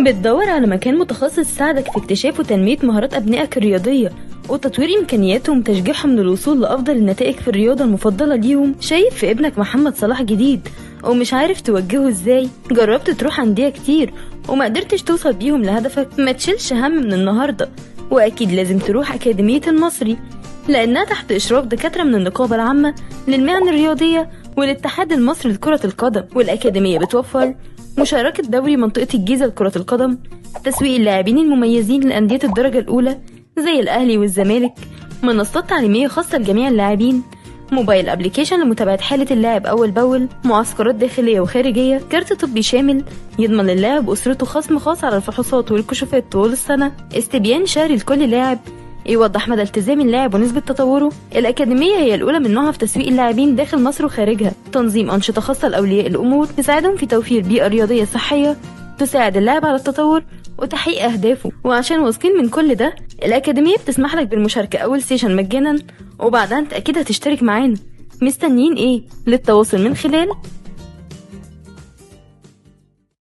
بتدور على مكان متخصص يساعدك في اكتشاف وتنمية مهارات أبنائك الرياضية وتطوير إمكانياتهم وتشجيعهم للوصول لأفضل النتائج في الرياضة المفضلة ليهم؟ شايف في ابنك محمد صلاح جديد ومش عارف توجهه ازاي؟ جربت تروح أندية كتير وما قدرتش توصل بيهم لهدفك؟ ما تشيلش هم من النهاردة، وأكيد لازم تروح أكاديمية المصري، لأنها تحت إشراف دكاترة من النقابة العامة للمهن الرياضية والاتحاد المصري لكرة القدم. والأكاديمية بتوفر مشاركة دوري منطقة الجيزة لكرة القدم، تسويق اللاعبين المميزين لأندية الدرجة الأولى زي الأهلي والزمالك، منصات تعليمية خاصة لجميع اللاعبين، موبايل ابليكيشن لمتابعة حالة اللاعب أول بأول، معسكرات داخلية وخارجية، كارت طبي شامل يضمن للاعب وأسرته خصم خاص على الفحوصات والكشوفات طول السنة، استبيان شهري لكل لاعب يوضح مدى التزام اللاعب ونسبة تطوره. الأكاديمية هي الأولى من نوعها في تسويق اللاعبين داخل مصر وخارجها، تنظيم أنشطة خاصة لأولياء الأمور تساعدهم في توفير بيئة رياضية صحية تساعد اللاعب على التطور وتحقيق أهدافه. وعشان واثقين من كل ده، الأكاديمية بتسمح لك بالمشاركة أول سيشن مجانا، وبعدها أنت أكيد هتشترك معانا. مستنيين إيه؟ للتواصل من خلال